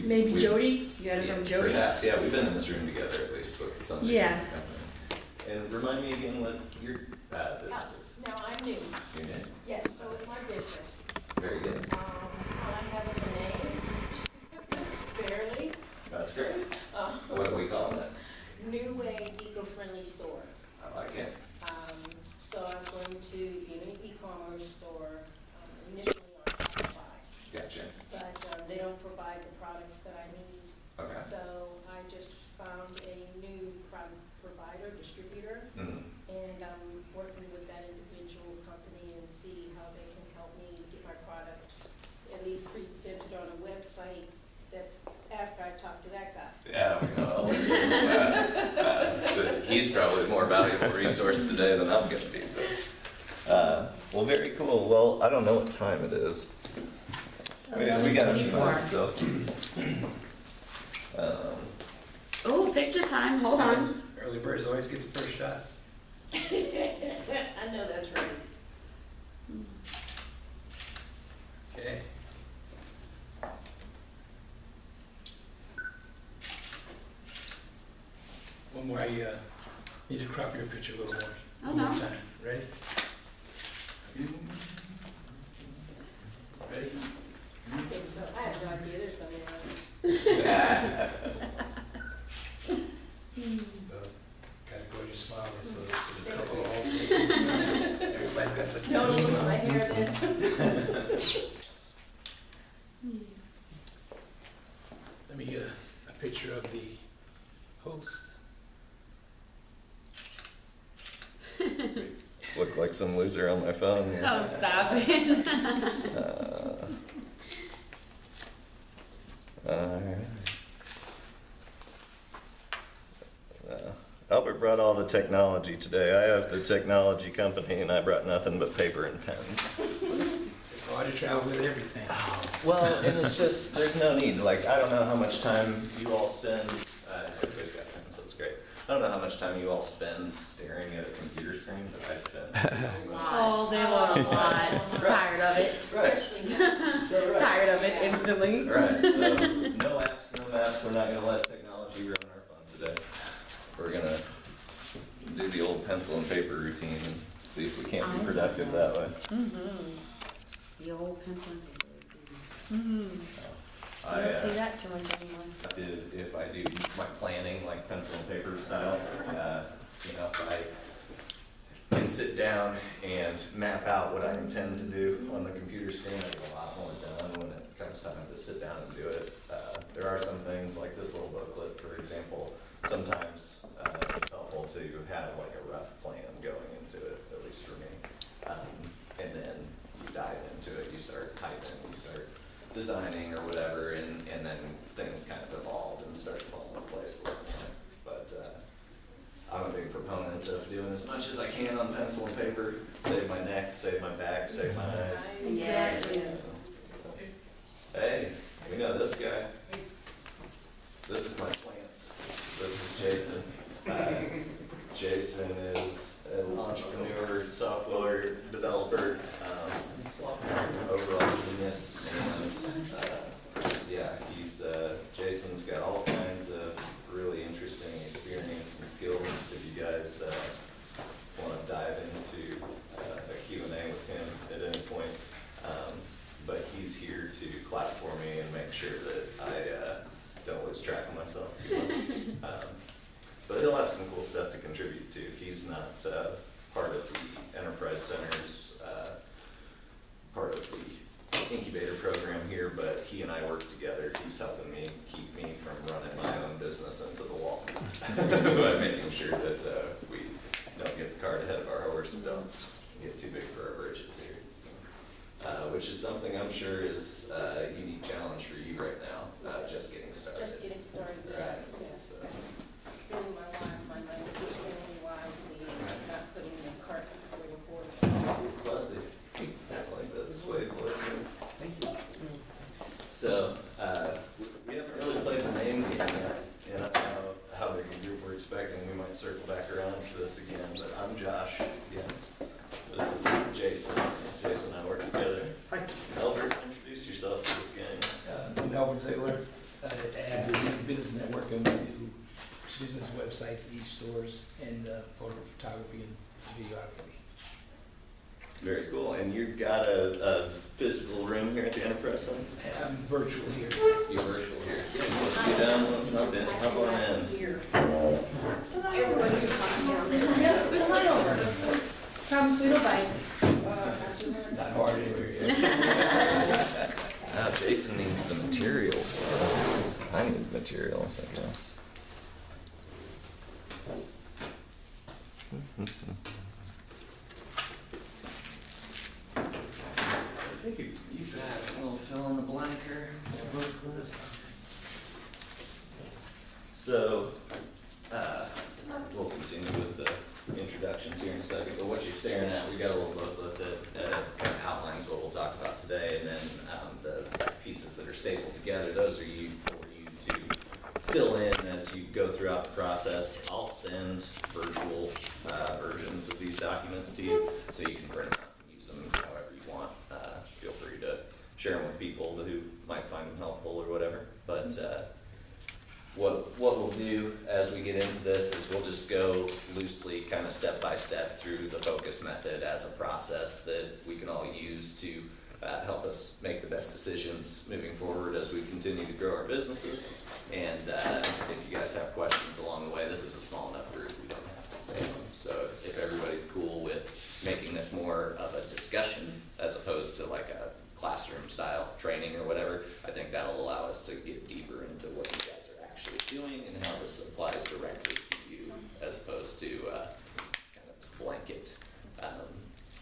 Maybe Jody? You got it from Jody? Perhaps, yeah, we've been in this room together at least with something. Yeah. And remind me again what your business is. Now, I'm new. Your name? Yes, so it's my business. Very good. What I have is a name, barely. That's great. What are we calling it? New Way Eco-Friendly Store. I like it. So I'm going to be an e-commerce store, initially on Shopify. Gotcha. But they don't provide the products that I need. Okay. So I just found a new provider, distributor, Mm-hmm. and I'm working with that individual company and see how they can help me get my product at least presented on a website that's after I talk to that guy. Yeah, well, he's probably a more valuable resource today than I'm going to be. But, well, very cool. Well, I don't know what time it is. We got a few 11:24. minutes still. Oh, picture time, hold on. Early birds always get the first shots. I know that's right. Okay. One more, I need to crop your picture a little more. Oh, One more no. time. Ready? Ready? I think so. I have no idea. There's no way. Got a gorgeous smile. It's a couple of everybody's got such a No, good look at smile. my hair then. Let me get a picture of the host. Look like some loser on my phone. Oh, stop it. Alright. Albert brought all the technology today. I have the technology company and I brought nothing but paper and pens. It's hard to travel with everything. Well, and it's just, there's no need. Like, I don't know how much time you all spend, everybody's got pens, that's great. I don't know how much time you all spend staring at a computer screen, but I spend. All day long, a lot. Tired of it. Right. Especially now. So, right. Tired of it instantly. Right, so no apps, no maps, we're not gonna let technology ruin our fun today. We're gonna do the old pencil and paper routine and see if we can't be productive that way. The old pencil and paper. You I don't see that too much anymore. did, if I do my planning, like pencil and paper style, you know, if I can sit down and map out what I intend to do on the computer screen, I get a lot more done when it comes time to sit down and do it. There are some things like this little booklet, for example, sometimes it's helpful to have like a rough plan going into it, at least for me. And then you dive into it, you start typing, you start designing or whatever, and then things kind of evolved and start to fall into place a little more. But I'm a big proponent of doing as much as I can on pencil and paper, save my neck, save my back, save my eyes. Exactly. Hey, we know this guy. This is my plant. This is Jason. Jason is an entrepreneur, software developer, overall genius, and yeah, Jason's got all kinds of really interesting experience and skills. If you guys want to dive into a Q&A with him at any point, but he's here to clap for me and make sure that I don't lose track of myself too much. But he'll have some cool stuff to contribute to. He's not part of the Enterprise Center's part of the incubator program here, but he and I work together. He's helping me keep me from running my own business into the wall by making sure that we don't get the cart ahead of our horse, don't get too big for our britches here. Which is something I'm sure is a unique challenge for you right now, just getting started. Just getting started, Right. yes. So, Spending my money extremely wisely and not putting the cart before the horse. classy. I like that sway closer. Thank you. So, we haven't really played the name game yet, and I don't know how big a group we're expecting. We might circle back around to this again, but I'm Josh again. This is Jason. Jason and I work together. Hi, Albert, introduce yourself to this gang. I'm Albert Ziegler. have the business network, and we do business websites, e-stores, and photo photography and videography. Very cool. And you've got a physical room here at the Enterprise Center? I'm virtual here. You're virtual here. Let's get down, hop on in. Here. Everybody's talking down there. Yeah, come on over. Promise we don't bite. Not hard anywhere. Jason needs the materials. I need the materials, I guess. Thank you. You got a little fill in the blanker. So, we'll continue with the introductions here in a second, but what you're staring at, we got a little booklet that kind of outlines what we'll talk about today, and then the pieces that are stapled together, those are for you to fill in as you go throughout the process. I'll send virtual versions of these documents to you, so you can print them out and use them however you want. Feel free to share them with people who might find them helpful or whatever. But what we'll do as we get into this is we'll just go loosely, kind of step by step through the FOCUS method as a process that we can all use to help us make the best decisions moving forward as we continue to grow our businesses. And if you guys have questions along the way, this is a small enough group, we don't have to say them. So if everybody's cool with making this more of a discussion as opposed to like a classroom style training or whatever, I think that'll allow us to get deeper into what you guys are actually doing and how this applies directly to you as opposed to kind of this blanket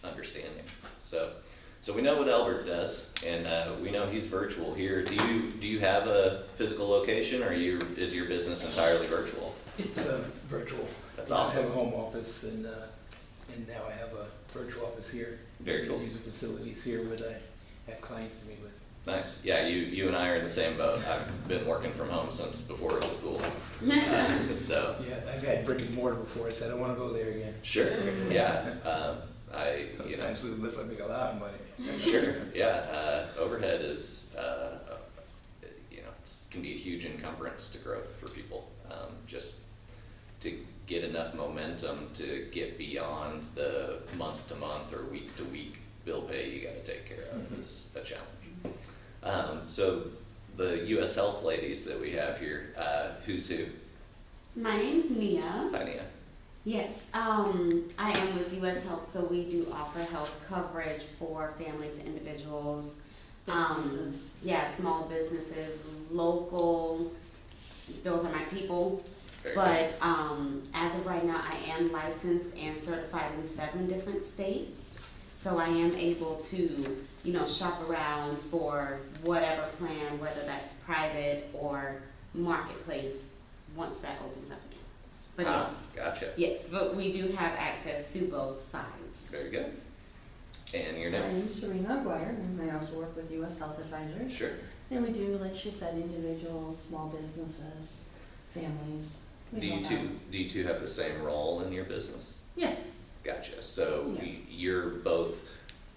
understanding. So we know what Albert does, and we know he's virtual here. Do you have a physical location, or is your business entirely virtual? It's virtual. That's awesome. I have a home office, and now I have a virtual office here. Very cool. I use the facilities here where I have clients to meet with. Nice. Yeah, you and I are in the same boat. I've been working from home since before it was cool. So. Yeah, I've had brick and mortar before, so I don't want to go there again. Sure. Yeah. Absolutely, unless I make a lot of money. Sure. Yeah. Overhead is, can be a huge encumbrance to growth for people. Just to get enough momentum to get beyond the month to month or week to week bill pay you got to take care of is a challenge. So the U.S. Health ladies that we have here, who's who? My name's Nia. Hi, Nia. Yes, I am with U.S. Health, so we do offer health coverage for families, individuals, Businesses. small businesses, local. Those are my people. Very But as of right now, I am licensed and certified in 7 different states, so I am able to, shop around for whatever plan, whether that's private or marketplace, once that opens up again. But yes. Gotcha. Yes, but we do have access to both sides. Very good. And your My name? name's Serena Aguirre, and I also work with U.S. Health Advisors. Sure. And we do, like she said, individuals, small businesses, families. We Do you two have the same role in your business? Yeah. Gotcha. So Yeah. you're both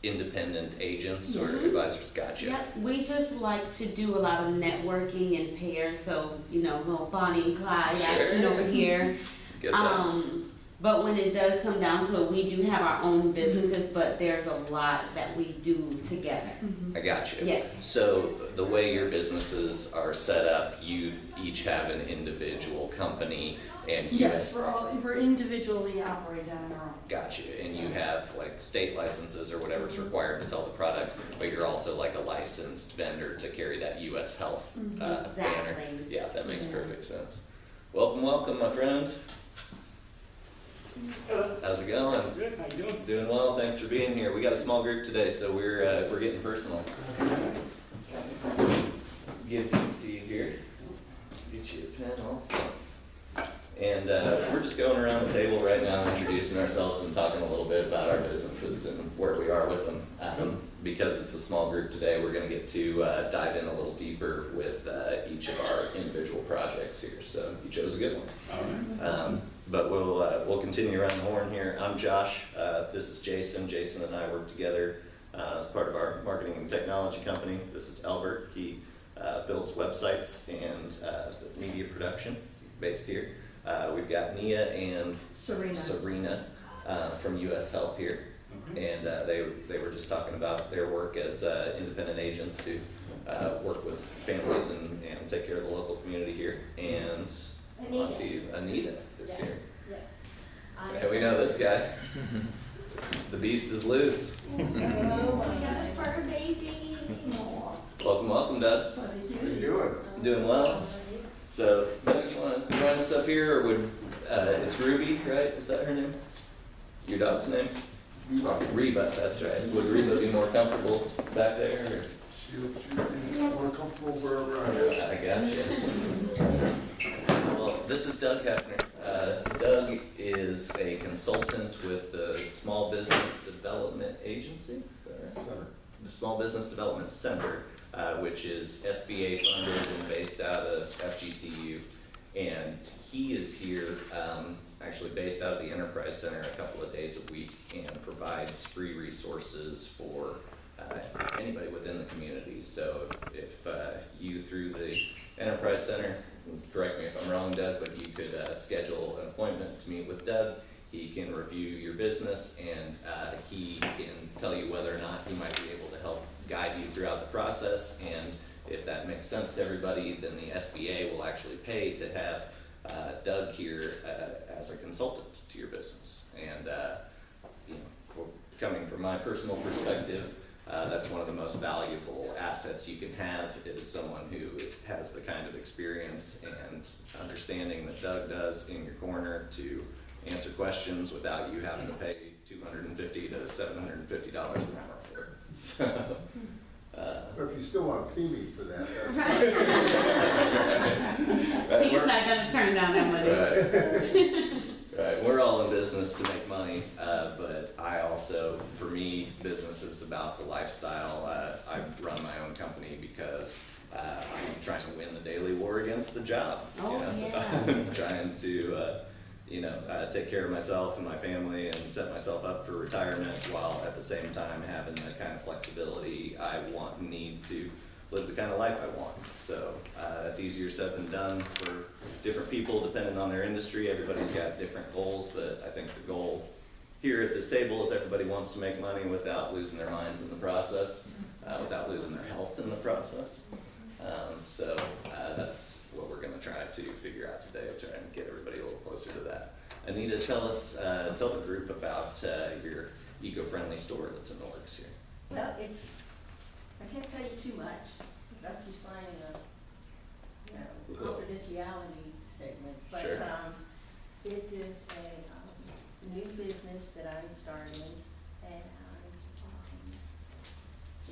independent agents or Yes. advisors? Gotcha. Yep, we just like to do a lot of networking in pairs, so, little Bonnie and Clyde action over here. Get that. But when it does come down to it, we do have our own businesses, but there's a lot that we do together. I gotcha. Yes. So the way your businesses are set up, you each have an individual company and Yes, we're individually operated on our own. Gotcha. And you have like state licenses or whatever's required to sell the product, but you're also like a licensed vendor to carry that U.S. Health banner. Exactly. Yeah, that makes Yeah. perfect sense. Welcome, my friend. How's it going? Good, how you doing? Doing well. Thanks for being here. We got a small group today, so we're getting personal. Give these to you here. Get you a pen also. And we're just going around the table right now, introducing ourselves and talking a little bit about our businesses and where we are with them. Because it's a small group today, we're going to get to dive in a little deeper with each of our individual projects here. So you chose a good one. All right. But we'll continue around the horn here. I'm Josh. This is Jason. Jason and I work together as part of our marketing and technology company. This is Albert. He builds websites and media production based here. We've got Nia and Serena from US Health here. And they were just talking about their work as independent agents who work with families and take care of the local community here. And on to you, Anita is here. Yes. Yeah, we know this guy. The beast is loose. Oh, my God. Fur baby. Welcome, welcome, Doug. How you doing? Doing well. So, Doug, you want to join us up here, or would it's Ruby, right? Is that her name? Your dog's name? Reba, that's right. Would Reba be more comfortable back there? Or? She'll be more comfortable wherever I am. I got you. Well, this is Doug Hefner. Doug is a consultant with the Small Business Development Agency, is that right? Center. The Small Business Development Center, which is SBA funded and based out of FGCU. And he is here, actually based out of the Enterprise Center a couple of days a week, and provides free resources for anybody within the community. So if you through the Enterprise Center, correct me if I'm wrong, Doug, but you could schedule an appointment to meet with Doug. He can review your business, and he can tell you whether or not he might be able to help guide you throughout the process. And if that makes sense to everybody, then the SBA will actually pay to have Doug here as a consultant to your business. And you know, for coming from my personal perspective, that's one of the most valuable assets you can have, is someone who has the kind of experience and understanding that Doug does in your corner to answer questions without you having to pay $250 to $750 an hour for it. So, But if you still want to pay me for that, that's right, He's not gonna turn down that money. Right, we're all in business to make money, but I also, for me, business is about the lifestyle. I run my own company because I'm trying to win the daily war against the job. Oh, you know? yeah. I'm trying to, take care of myself and my family and set myself up for retirement, while at the same time having the kind of flexibility I want and need to live the kind of life I want. So that's easier said than done for different people depending on their industry. Everybody's got different goals, but I think the goal here at this table is everybody wants to make money without losing their minds in the process, without losing their health in the process. So that's what we're going to try to figure out today, try and get everybody a little closer to that. Anita, tell the group about your eco-friendly store that's in the works here. Well, I can't tell you too much, without you signing a, confidentiality statement, but, Sure. It is a new business that I'm starting, and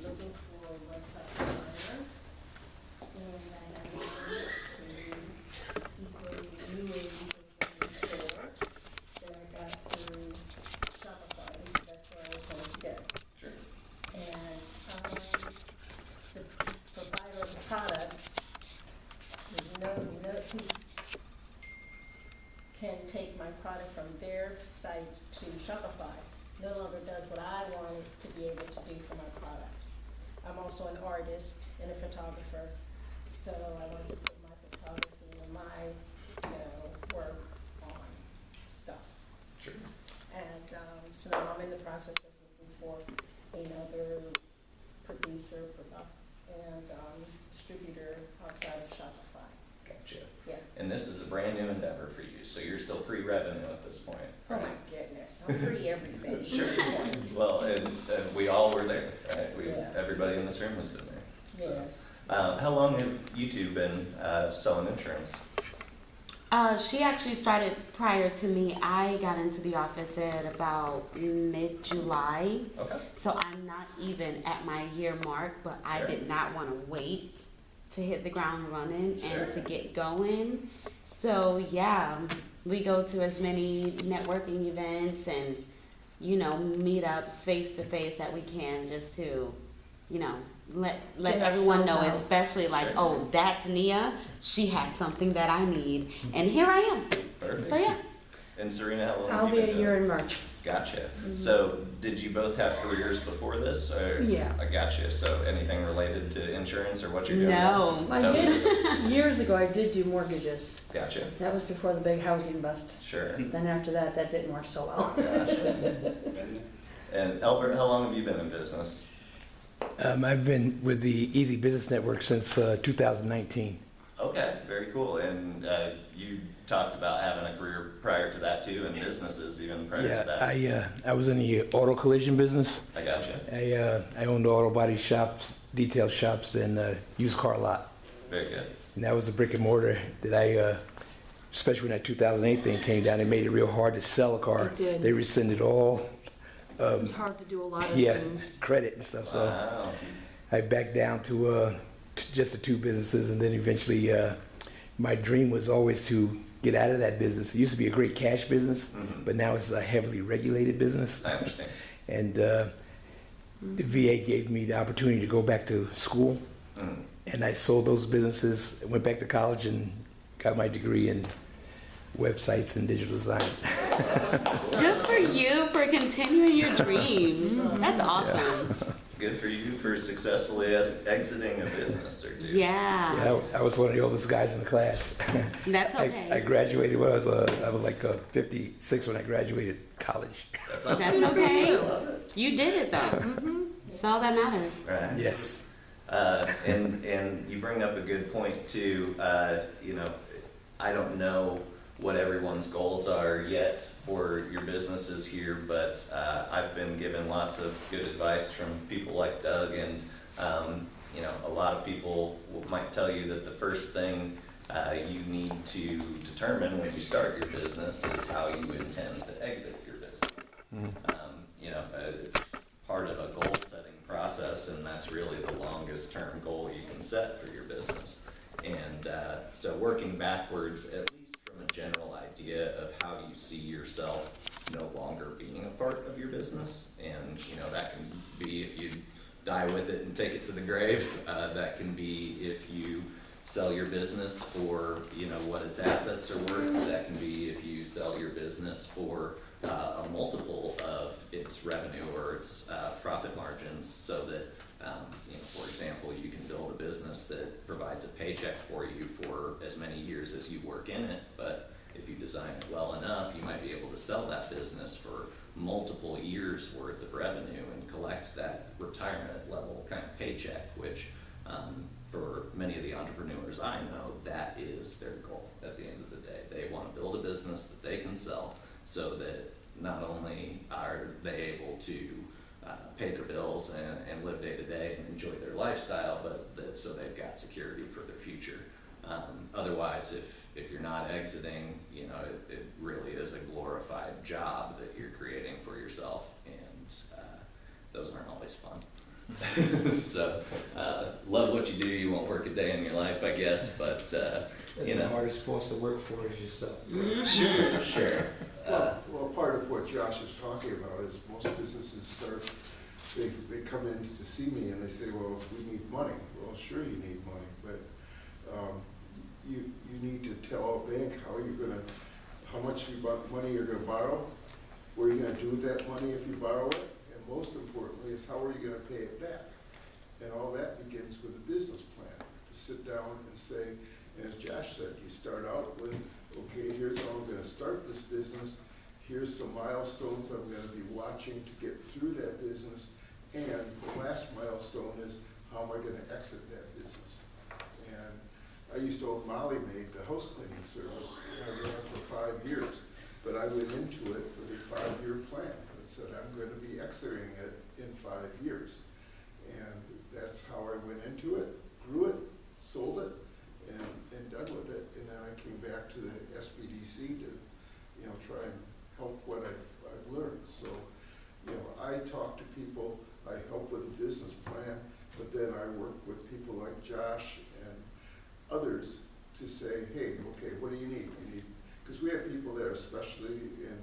looking for a website designer, and I have a new eco-friendly store that I got through Shopify, that's where I was going to go. Sure. And the provider of the products, who can take my product from their site to Shopify, no longer does what I wanted to be able to do for my product. I'm also an artist and a photographer, so I want to put my photography and my, work on stuff. Sure. And so now I'm in the process of looking for another producer and distributor outside of Shopify. Gotcha. Yeah. And this is a brand new endeavor for you, so you're still pre-revenue at this point, Oh right? my goodness, I'm free everything. Sure. Well, and we all were there, right? Yeah. Everybody in this room has been there. So, Yes. how long have you two been selling insurance? She actually started prior to me. I got into the office at about mid-July. Okay. So I'm not even at my year mark, but I Sure. did not want to wait to hit the ground running and Sure. to get going. So yeah, we go to as many networking events and, meetups face to face that we can, just to, let Get everyone know, ourselves out. especially like, Sure. oh, that's Nia. She has something that I need. And here I am. Perfect. So yeah. And Serena, how long I'll have you be been a year doing in March. it? Gotcha. So did you both have careers before this? Or? Yeah. I gotcha. So anything related to insurance or what you're doing? No. I did, years ago, I did do mortgages. Gotcha. That was before the big housing bust. Sure. Then after that, that didn't work so well. Gotcha. And Albert, how long have you been in business? I've been with the Easy Business Network since 2019. Okay, very cool. And you talked about having a career prior to that too, and businesses even prior to that. Yeah, I was in the auto collision business. I gotcha. I owned auto body shops, detail shops, and used car lot. Very good. And that was a brick and mortar that especially when that 2008 thing came down, it made it real hard to sell a car. It did. They rescinded all It was hard to do a lot of yeah, things. credit and stuff. So Wow. I backed down to just the two businesses, and then eventually my dream was always to get out of that business. It used to be a great cash business, but now it's a heavily regulated business. I understand. And the VA gave me the opportunity to go back to school, and I sold those businesses, went back to college, and got my degree in websites and digital design. Good for you for continuing your dreams. That's awesome. Good for you for successfully exiting a business or two. Yeah. Yeah, I was one of the oldest guys in the class. That's I okay. graduated when I was like 56 when I graduated college. That's awesome. That's okay. I love it. You did it though. It's all that matters. Right. Yes. And you bring up a good point too. You know, I don't know what everyone's goals are yet for your businesses here, but I've been given lots of good advice from people like Doug, and you know, a lot of people might tell you that the first thing you need to determine when you start your business is how you intend to exit your business. You know, it's part of a goal-setting process, and that's really the longest-term goal you can set for your business. And so working backwards, at least from a general idea of how you see yourself no longer being a part of your business, and you know, that can be if you die with it and take it to the grave. That can be if you sell your business for, you know, what its assets are worth. That can be if you sell your business for a multiple of its revenue or its profit margins, so that you know, for example, you can build a business that provides a paycheck for you for as many years as you work in it. But if you design it well enough, you might be able to sell that business for multiple years worth of revenue and collect that retirement level kind of paycheck, which for many of the entrepreneurs I know, that is their goal at the end of the day. They want to build a business that they can sell, so that not only are they able to pay their bills and live day to day and enjoy their lifestyle, but that so they've got security for their future. Otherwise, if you're not exiting, you know, it really is a glorified job that you're creating for yourself, and those aren't always fun. So, love what you do. You won't work a day in your life, I guess, but That's you know. the hardest force to work for is yourself. Sure. Well, part of what Josh is talking about is most businesses start, they come in to see me and they say, well, we need money. Well, sure you need money, but you need to tell a bank how much money you're gonna borrow, what are you gonna do with that money if you borrow it, and most importantly is how are you gonna pay it back? And all that begins with a business plan, to sit down and say, as Josh said, you start out with, okay, here's how I'm gonna start this business, here's some milestones I'm gonna be watching to get through that business, and the last milestone is, how am I gonna exit that business? And I used to own Molly Maid, the house cleaning service, and I ran it for 5 years, but I went into it with a 5-year plan that said I'm gonna be exiting it in 5 years. And that's how I went into it, grew it, sold it, and done with it. And then I came back to the SBDC to, you know, try and help what I've learned. So, you know, I talk to people, I help with a business plan, but then I work with people like Josh and others to say, hey, okay, what do you need? Because we have people there, especially in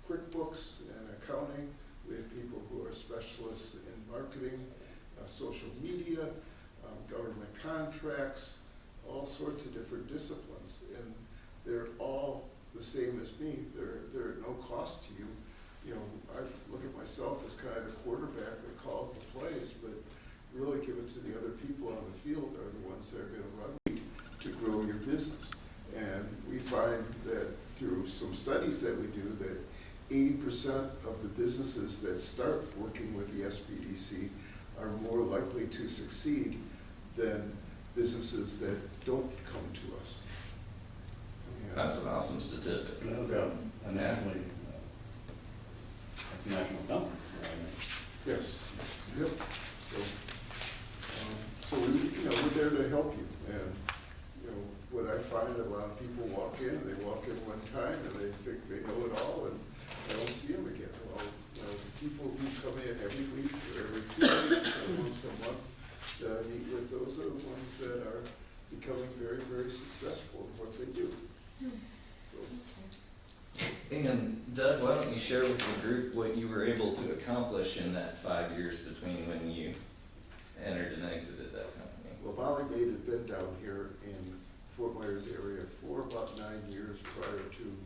QuickBooks and accounting. We have people who are specialists in marketing, social media, government contracts, all sorts of different disciplines. And they're all the same as me. They're at no cost to you. You know, I look at myself as kind of the quarterback that calls the plays, but really give it to the other people on the field are the ones that are going to run to grow your business. And we find that through some studies that we do that 80% of the businesses that start working with the SBDC are more likely to succeed than businesses that don't come to us. And That's an awesome statistic. No doubt. And nationally, that's a national company. yes, yep. So we, you know, we're there to help you. And you know, what I find, a lot of people walk in, and they walk in one time, and they think they know it all, and I don't see them again. Well, you know, the people who come in every week or every 2 weeks or once a month that I meet with, those are the ones that are becoming very, very successful in what they do. So, And Doug, why don't you share with the group what you were able to accomplish in that 5 years between when you entered and exited that company? well, Molly Maid had been down here in Fort Myers area for about 9 years prior to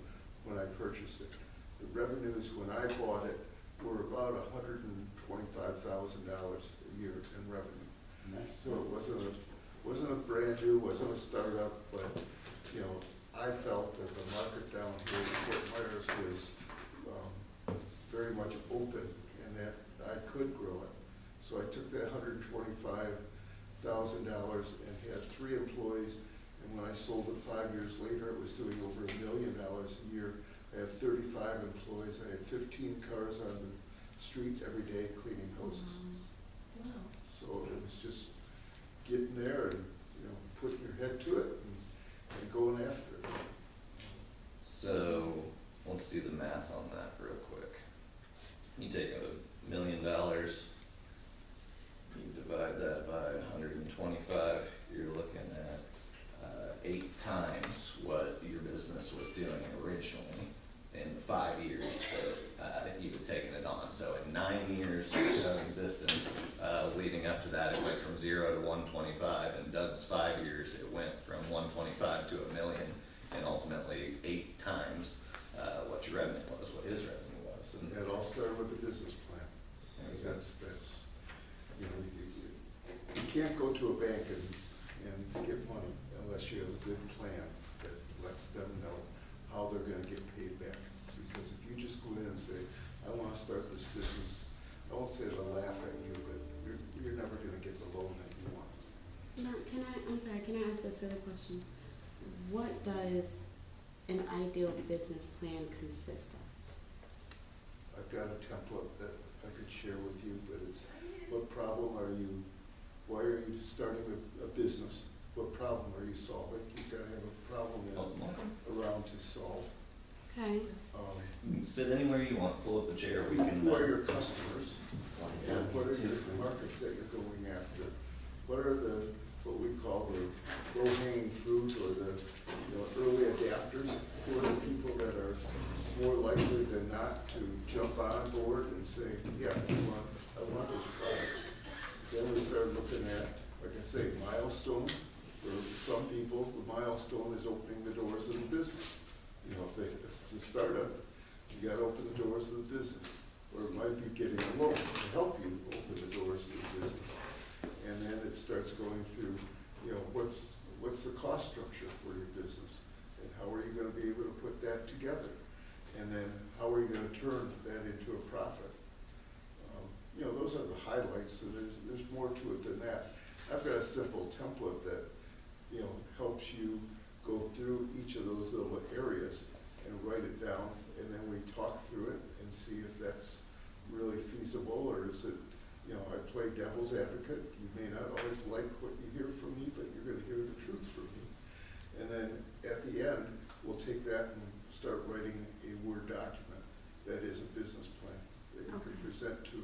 when I purchased it. The revenues when I bought it were about $125,000 a year in revenue. Nice. So it wasn't a brand new, wasn't a startup, but, you know, I felt that the market down here in Fort Myers was very much open and that I could grow it. So I took that $125,000 and had 3 employees, and when I sold it 5 years later, it was doing over $1 million a year. I had 35 employees, I had 15 cars on the street every day cleaning houses. Wow. So it was just getting there and, you know, putting your head to it and going after it. So let's do the math on that real quick. You take $1 million, you divide that by 125, you're looking at 8 times what your business was doing originally in 5 years that you had taken it on. So in 9 years of existence, leading up to that, it went from 0 to 125. In Doug's 5 years, it went from 125 to $1 million, and ultimately 8 times what your revenue was, what his revenue was. And It all started with the business plan. Because that's, you know, you can't go to a bank and get money unless you have a good plan that lets them know how they're gonna get paid back. Because if you just go in and say, I wanna start this business, I won't say they'll laugh at you, but you're never gonna get the loan that you want. Now, I'm sorry, can I ask a silly question? What does an ideal business plan consist of? I've got a template that I could share with you, but it's, why are you starting a business? What problem are you solving? You've got to have a problem around to solve. Okay. you can sit anywhere you want, pull up a chair, we can. Who are your customers? And what are your markets that you're going after? What are what we call the low-hanging fruit or the early adapters? Who are the people that are more likely than not to jump on board and say, yeah, I want this product? Then we start looking at, like I say, milestones. For some people, the milestone is opening the doors of the business. If it's a startup, you got to open the doors of the business. Or it might be getting a loan to help you open the doors of the business. And then it starts going through, what's the cost structure for your business? And how are you going to be able to put that together? And then how are you going to turn that into a profit? Those are the highlights, and there's more to it than that. I've got a simple template that, helps you go through each of those little areas and write it down, and then we talk through it and see if that's really feasible, or is it, I play devil's advocate. You may not always like what you hear from me, but you're going to hear the truth from me. And then at the end, we'll take that and start writing a Word document that is a business plan that you can present to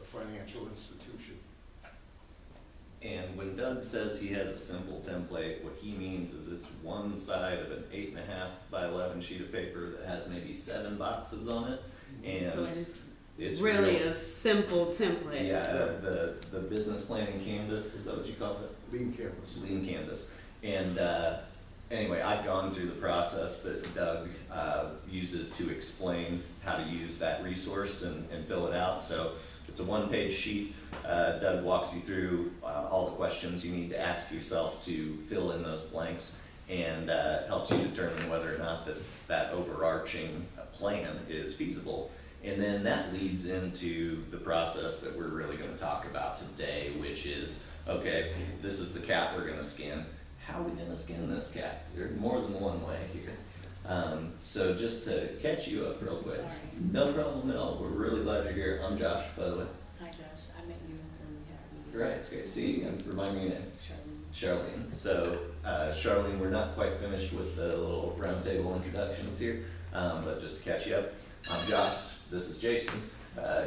a financial institution. And when Doug says he has a simple template, what he means is it's one side of an 8.5 by 11 sheet of paper that has maybe 7 boxes on it, and So it's really a simple template. Yeah, the business planning canvas, is that what you call it? Lean canvas. Lean canvas. And anyway, I've gone through the process that Doug uses to explain how to use that resource and fill it out. So it's a one-page sheet. Doug walks you through all the questions you need to ask yourself to fill in those blanks, and helps you determine whether or not that overarching plan is feasible. And then that leads into the process that we're really going to talk about today, which is, okay, this is the cat we're going to skin. How are we going to skin this cat? There's more than one way here. So just to catch you up real quick. Sorry. No problem at all. We're really glad you're here. I'm Josh, by the way. Hi Josh, I met you when we had a meeting. Right, it's great to see you again. Remind me your name. Charlene. Charlene. So, Charlene, we're not quite finished with the little roundtable introductions here, but just to catch you up, I'm Josh. This is Jason.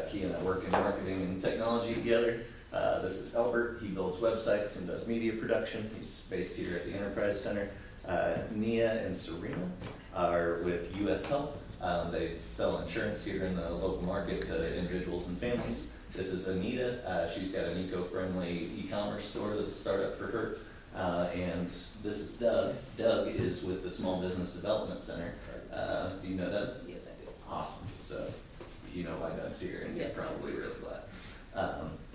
He and I work in marketing and technology together. This is Albert. He builds websites and does media production. He's based here at the Enterprise Center. Nia and Serena are with US Health. They sell insurance here in the local market to individuals and families. This is Anita. She's got an eco-friendly e-commerce store that's a startup for her. And this is Doug. Doug is with the Small Business Development Center. Do you know Doug? Yes, I do. Awesome. So you know why Doug's here, and Yes. you're probably really glad.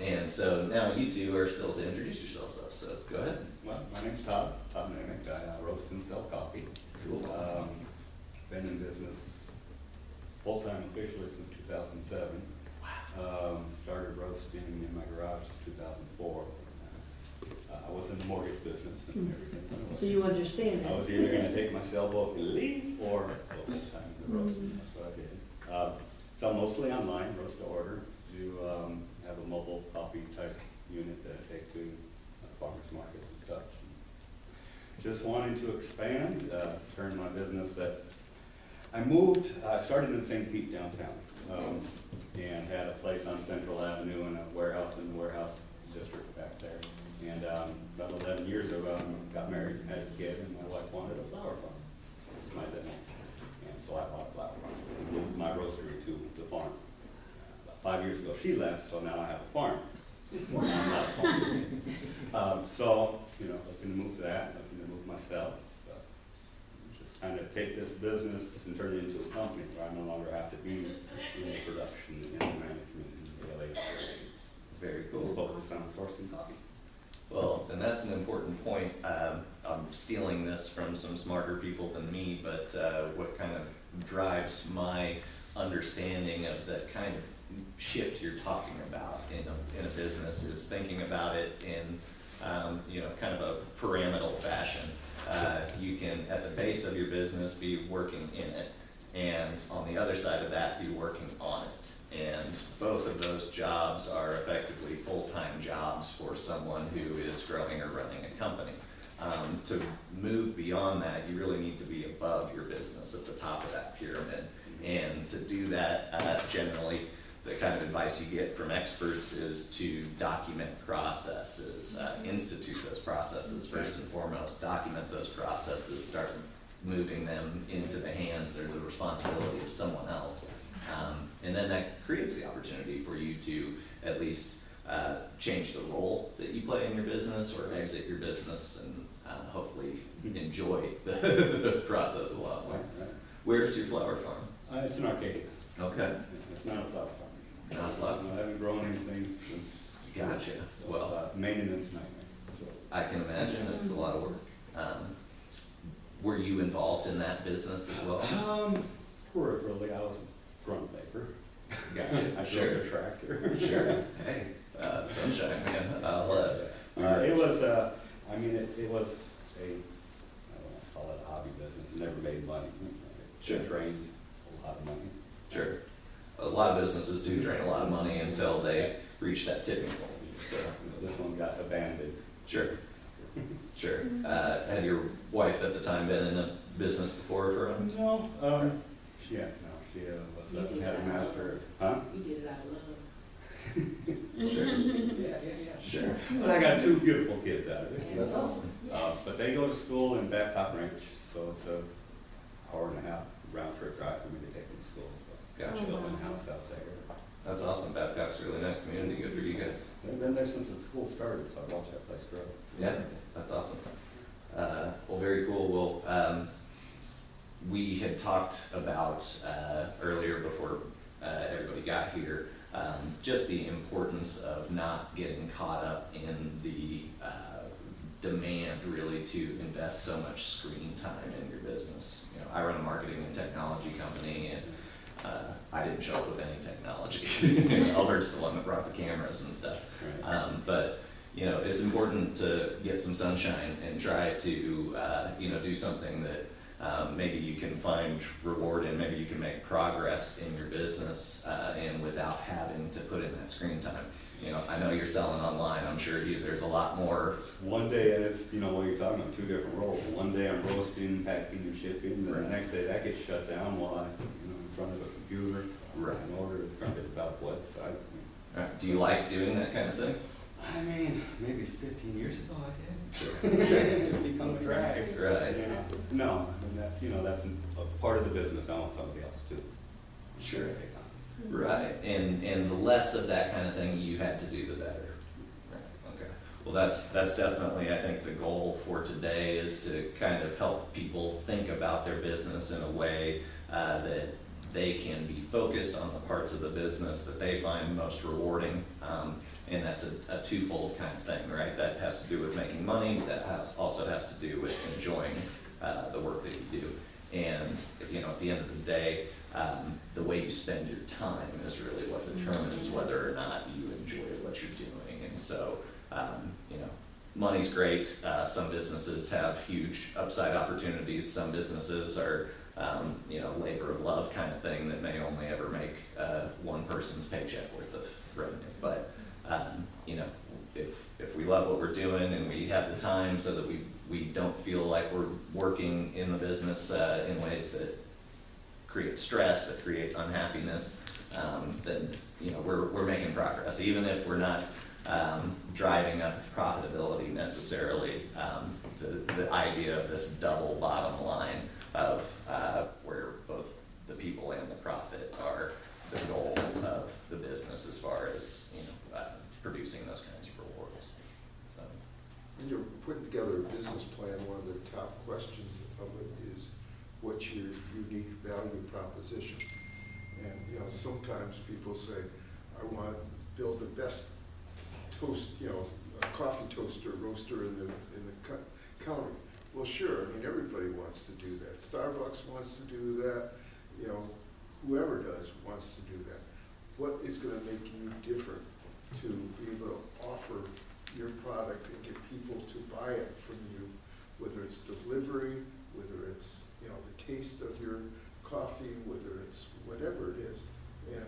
And so now you two are still to introduce yourselves, though. So go ahead. Well, my name's Todd Nemick. I roast and sell coffee. Cool. Been in business full-time officially since 2007. Started roasting in my garage in 2004. I was in the mortgage business and everything. So you understand I was it. either gonna take my sailboat and leave or go full-time in the roasting. That's what I did. Sell mostly online, roast to order. Do have a mobile coffee type unit that I take to farmers markets and such. Just wanting to expand, turn my business that I moved, I started in St. Pete downtown, and had a place on Central Avenue and a warehouse in the warehouse district back there. And about 11 years ago, got married, had a kid, and my wife wanted a flower farm. It's my business. And so I bought a flower farm, and moved my roastery to the farm. About 5 years ago, she left, so now I have a farm. I'm not a farm. So, you know, looking to move that, looking to move myself. Just kind of take this business and turn it into a company where I no longer have to be in the production and the management and daily operations. Very We'll cool. focus on sourcing coffee. Well, and that's an important point. I'm stealing this from some smarter people than me, but what kind of drives my understanding of the kind of shift you're talking about in a business is thinking about it in kind of a pyramidal fashion. You can, at the base of your business, be working in it, and on the other side of that, be working on it. And both of those jobs are effectively full-time jobs for someone who is growing or running a company. To move beyond that, you really need to be above your business at the top of that pyramid. And to do that, generally, the kind of advice you get from experts is to document processes, institute those processes first and foremost, document those processes, start moving them into the hands or the responsibility of someone else. And then that creates the opportunity for you to at least change the role that you play in your business or exit your business and hopefully enjoy the process a lot more. Right. Where is your flower farm? It's an Arcadia. Okay. It's not a flower farm. Not a flower farm. I haven't grown anything since. Gotcha. Well, Maintenance nightmare. So, I can imagine it's a lot of work. Were you involved in that business as well? peripherally, I was a front labor. Gotcha. I Sure. drove a tractor. Sure. Hey, sunshine, man. It was, it was I don't want to call it a hobby business. It never made money. Sure. It drained a lot of money. Sure. A lot of businesses do drain a lot of money until they reach that tipping point. So, This one got abandoned. sure. Sure. Had your wife at the time been in a business before for him? No, she had a master, huh? You did it out of love. Sure. Yeah. Sure. But I got two beautiful kids out of it. That's awesome. But they go to school in Babcock Ranch, so it's a hour and a half round trip drive for me to take them to school. So Gotcha. built a house out there. That's awesome. Babcock's a really nice community. Good for you guys. They've been there since the school started, so I watched that place grow. Yeah, that's awesome. Well, very cool. We'll we had talked about earlier before everybody got here, just the importance of not getting caught up in the demand really to invest so much screen time in your business. You know, I run a marketing and technology company, and I didn't show up with any technology. Albert's the one that brought the cameras and stuff. Right. But you know, it's important to get some sunshine and try to you know, do something that maybe you can find reward in, maybe you can make progress in your business and without having to put in that screen time. You know, I know you're selling online. I'm sure there's a lot more. One day, and it's, you know, what you're talking about, two different roles. One day I'm roasting, packing, and shipping, and Right. the next day that gets shut down while I, you know, in front of a computer, Right. in order, trying to develop website. Do you like doing that kind of thing? I mean, maybe 15 years ago I did. Sure. It's just become a drag. Right. You know? No, I mean, that's, you know, that's a part of the business. I want somebody else to. Sure. take on. Right, and the less of that kind of thing you had to do, the better. Right. Okay. Well, that's definitely, I think, the goal for today is to kind of help people think about their business in a way that they can be focused on the parts of the business that they find most rewarding. And that's a twofold kind of thing, right? That has to do with making money, that also has to do with enjoying the work that you do. And, you know, at the end of the day, the way you spend your time is really what determines whether or not you enjoy what you're doing. And so, you know, money's great. Some businesses have huge upside opportunities. Some businesses are, you know, labor of love kind of thing that may only ever make one person's paycheck worth of revenue. But, you know, if we love what we're doing and we have the time so that we don't feel like we're working in the business in ways that create stress, that create unhappiness, then, you know, we're making progress. Even if we're not driving up profitability necessarily, the idea of this double bottom line of where both the people and the profit are the goals of the business as far as, you know, producing those kinds of rewards. So. When you're putting together a business plan, one of the top questions of it is, what's your unique value proposition? And, you know, sometimes people say, I want to build the best toast, you know, a coffee toaster roaster in the county. Well, sure, I mean, everybody wants to do that. Starbucks wants to do that, you know, whoever does wants to do that. What is going to make you different to be able to offer your product and get people to buy it from you, whether it's delivery, whether it's, you know, the taste of your coffee, whether it's whatever it is. And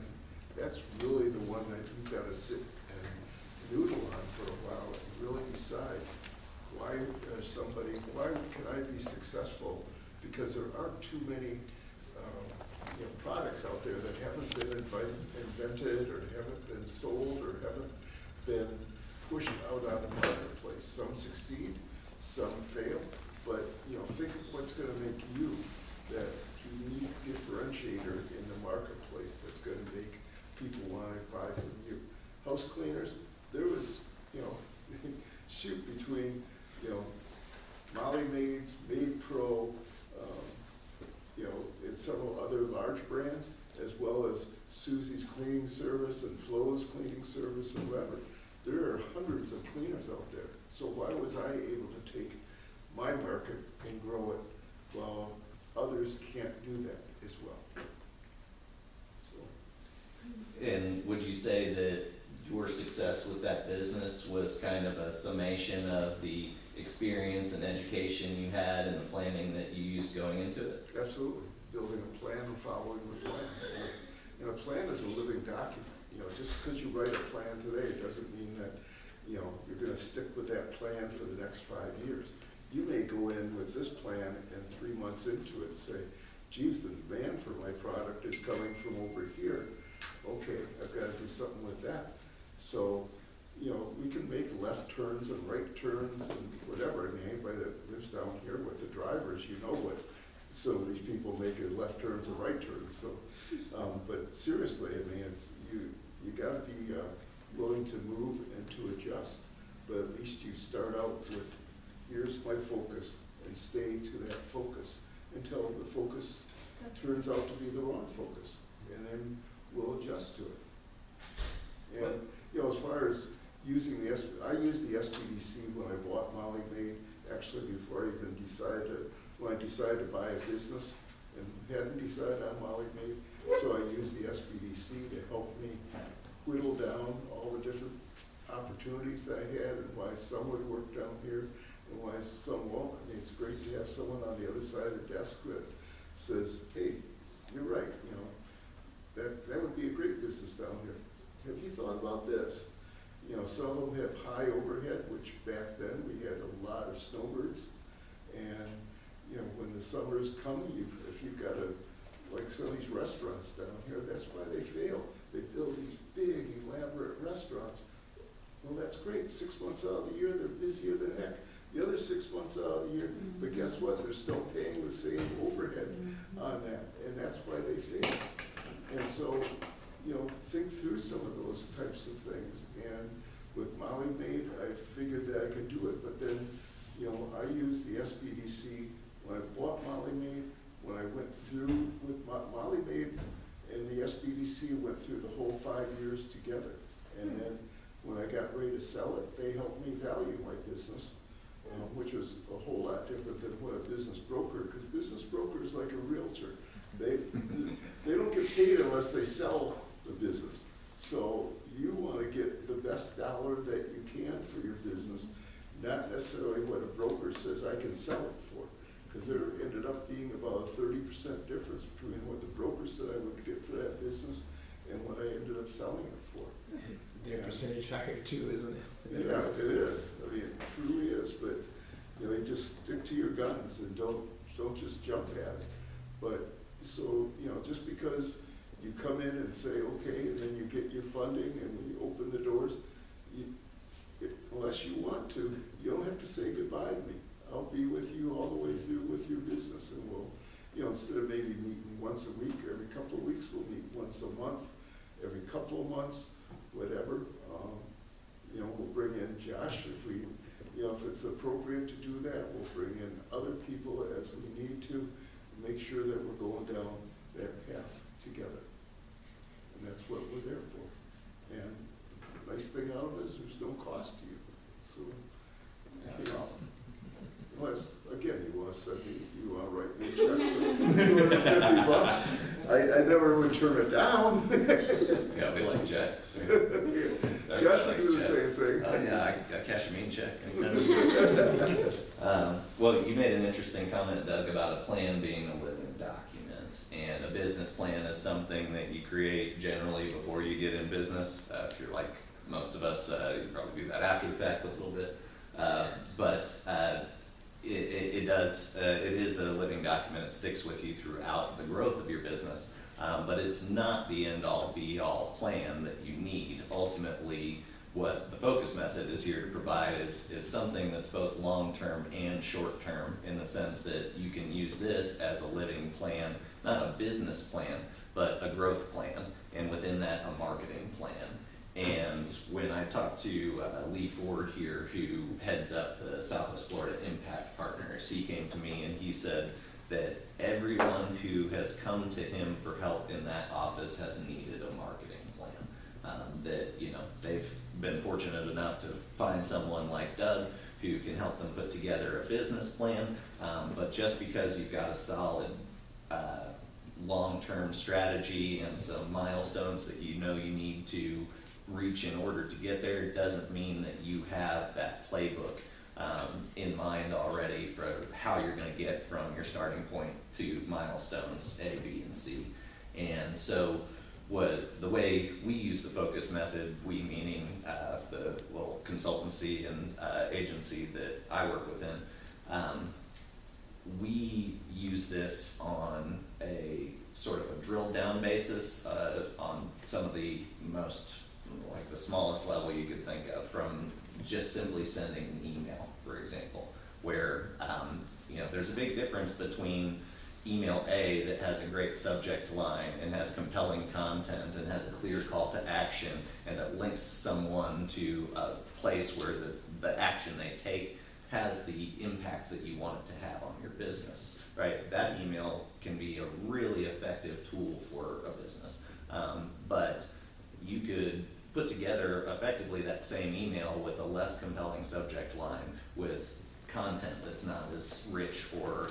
that's really the one that you've got to sit and noodle on for a while and really decide, why can I be successful? Because there aren't too many you know, products out there that haven't been invented or haven't been sold or haven't been pushed out on the marketplace. Some succeed, some fail, but, you know, think of what's going to make you that unique differentiator in the marketplace that's going to make people want to buy from you. House cleaners, there was, you know, shoot between, you know, Molly Maids, Maid Pro, you know, and several other large brands, as well as Susie's Cleaning Service and Flo's Cleaning Service and whoever. There are hundreds of cleaners out there. So why was I able to take my market and grow it while others can't do that as well? So. And would you say that your success with that business was kind of a summation of the experience and education you had and the planning that you used going into it? Absolutely. Building a plan and following the plan. And a plan is a living document. You know, just because you write a plan today doesn't mean that, you know, you're going to stick with that plan for the next 5 years. You may go in with this plan and 3 months into it say, geez, the demand for my product is coming from over here. Okay, I've got to do something with that. So, you know, we can make left turns and right turns and whatever. I mean, anybody that lives down here with the drivers, you know what some of these people make left turns and right turns. So, but seriously, I mean, you got to be willing to move and to adjust. But at least you start out with, here's my focus, and stay to that focus. until the focus turns out to be the wrong focus, and then we'll adjust to it. And, you know, as far as using I used the SBDC when I bought Molly Maid, actually before I even when I decided to buy a business and hadn't decided on Molly Maid, so I used the SBDC to help me whittle down all the different opportunities that I had and why some would work down here and why some won't. I mean, it's great to have someone on the other side of the desk that says, hey, you're right, you know, that would be a great business down here. Have you thought about this? You know, some of them have high overhead, which back then we had a lot of snowbirds. And, you know, when the summer's coming, if you've got like some of these restaurants down here, that's why they fail. They build these big, elaborate restaurants. Well, that's great. 6 months out of the year, they're busier than heck. The other 6 months out of the year, but guess what? They're still paying the same overhead on that, and that's why they fail. And so, you know, think through some of those types of things. And with Molly Maid, I figured that I could do it, but then, you know, I used the SBDC when I bought Molly Maid, when I went through with Molly Maid, and the SBDC went through the whole 5 years together. And then when I got ready to sell it, they helped me value my business, which was a whole lot different than what a business broker, because business broker is like a realtor. They don't get paid unless they sell the business. So you want to get the best dollar that you can for your business, not necessarily what a broker says I can sell it for, because there ended up being about a 30% difference between what the broker said I would get for that business and what I ended up selling it for. Their percentage higher too, isn't it? Yeah, it is. I mean, it truly is. But you know, you just stick to your guns and don't just jump at it. But so, you know, just because you come in and say okay, and then you get your funding and when you open the doors, unless you want to, you don't have to say goodbye to me. I'll be with you all the way through with your business, and we'll, you know, instead of maybe meeting once a week or every couple of weeks, we'll meet once a month, every couple of months, whatever. You know, we'll bring in Josh if we, you know, if it's appropriate to do that. We'll bring in other people as we need to make sure that we're going down that path together. And that's what we're there for. And the nice thing out of it is there's no cost to you. So, Yeah, that's awesome. unless, again, you want to send me, you want to write me a check for $250, I never would turn it down. Yeah, we like checks. Josh would do the same thing. Oh, yeah, I cash a mean check anytime. Well, you made an interesting comment, Doug, about a plan being a living document. And a business plan is something that you create generally before you get in business. If you're like most of us, you probably do that after the fact a little bit. It is a living document. It sticks with you throughout the growth of your business. But it's not the end-all, be-all plan that you need. Ultimately, what the FOCUS method is here to provide is something that's both long-term and short-term, in the sense that you can use this as a living plan, not a business plan, but a growth plan, and within that, a marketing plan. And when I talked to Lee Ford here, who heads up the Southwest Florida Impact Partners, he came to me and he said that everyone who has come to him for help in that office has needed a marketing plan. That, you know, they've been fortunate enough to find someone like Doug who can help them put together a business plan. But just because you've got a solid long-term strategy and some milestones that you know you need to reach in order to get there doesn't mean that you have that playbook in mind already for how you're going to get from your starting point to milestones A, B, and C. And so the way we use the FOCUS method, we meaning the little consultancy and agency that I work within, we use this on a sort of a drilled down basis on some of the most, like the smallest level you could think of, from just simply sending an email, for example, where you know, there's a big difference between email A that has a great subject line and has compelling content and has a clear call to action and that links someone to a place where the action they take has the impact that you want it to have on your business, right? That email can be a really effective tool for a business. But you could put together effectively that same email with a less compelling subject line, with content that's not as rich or